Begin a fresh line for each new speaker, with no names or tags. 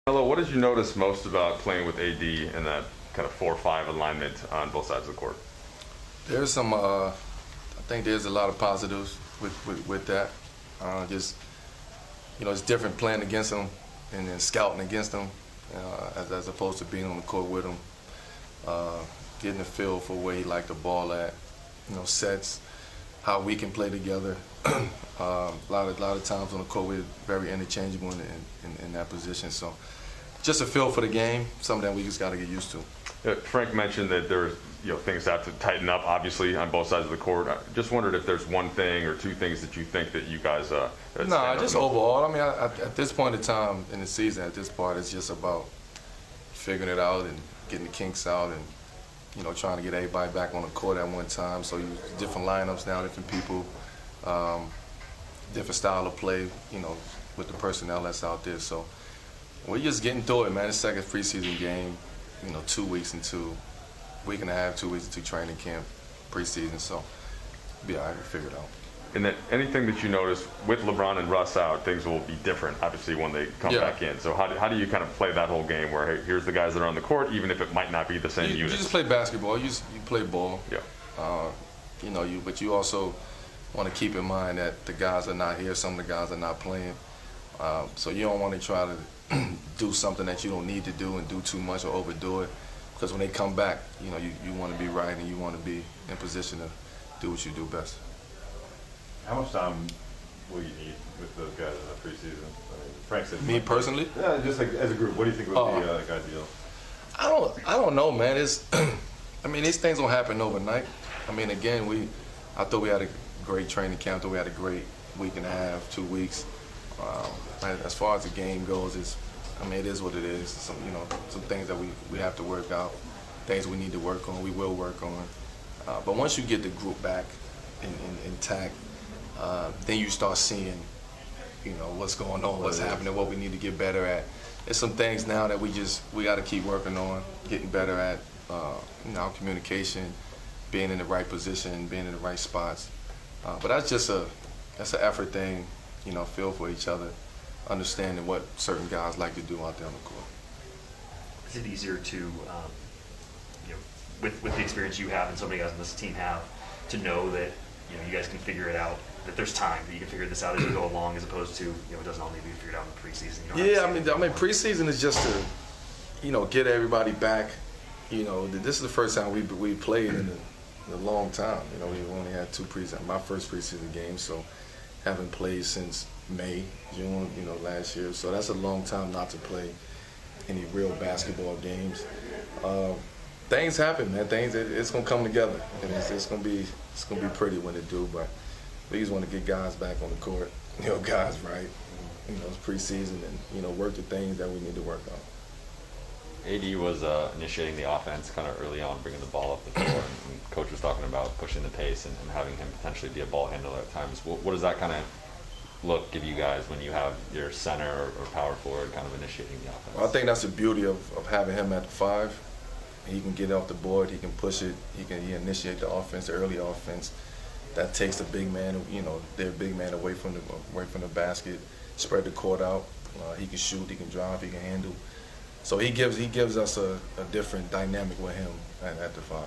Hello, what did you notice most about playing with AD in that kind of 4-5 alignment on both sides of the court?
There's some, I think there's a lot of positives with that. Just, it's different playing against them and then scouting against them as opposed to being on the court with them. Getting a feel for where he liked the ball at, sets, how we can play together. A lot of times on the court we're very interchangeable in that position. So just a feel for the game, something that we just got to get used to.
Frank mentioned that there's things have to tighten up, obviously, on both sides of the court. I just wondered if there's one thing or two things that you think that you guys.
No, just overall. I mean, at this point in time in the season, at this part, it's just about figuring it out and getting the kinks out and trying to get everybody back on the court at one time. So different lineups now, different people, different style of play, with the personnel that's out there. So we're just getting through it, man. It's second preseason game, 2 weeks into, week and a half, 2 weeks into training camp, preseason. So be all right, we'll figure it out.
And then anything that you notice with LeBron and Russ out, things will be different, obviously, when they come back in. So how do you kind of play that whole game where, hey, here's the guys that are on the court, even if it might not be the same unit?
You just play basketball. You play ball.
Yeah.
But you also want to keep in mind that the guys are not here. Some of the guys are not playing. So you don't want to try to do something that you don't need to do and do too much or overdo it. Because when they come back, you want to be right and you want to be in position to do what you do best.
How much time will you need with those guys in the preseason? I mean, Frank said.
Me personally?
Yeah, just like as a group. What do you think would be ideal?
I don't know, man. These things don't happen overnight. Again, I thought we had a great training camp. I thought we had a great week and a half, 2 weeks. As far as the game goes, it is what it is. Some things that we have to work out, things we need to work on. We will work on. But once you get the group back intact, then you start seeing, what's going on, what's happening, what we need to get better at. There's some things now that we got to keep working on, getting better at, our communication, being in the right position, being in the right spots. But that's an effort thing, feel for each other, understanding what certain guys like to do out there on the court.
Is it easier to, with the experience you have and so many guys on this team have, to know that you guys can figure it out, that there's time, that you can figure this out as you go along, as opposed to it doesn't all need to be figured out in the preseason?
Preseason is just to get everybody back. This is the first time we played in a long time. We only had two preseason. My first preseason game, so haven't played since May, June, last year. So that's a long time not to play any real basketball games. Things happen, man. It's gonna come together, and it's gonna be pretty when it do. But we just want to get guys back on the court, guys right. It's preseason, and work the things that we need to work on.
AD was initiating the offense kind of early on, bringing the ball up the floor, and Coach was talking about pushing the pace and having him potentially be a ball handler at times. What does that kind of look give you guys when you have your center or power forward kind of initiating the offense?
Well, I think that's the beauty of having him at the 5. He can get off the board, he can push it, he initiate the offense, the early offense. That takes the big man, their big man away from the basket, spread the court out. He can shoot, he can drive, he can handle. So he gives us a different dynamic with him at the 5.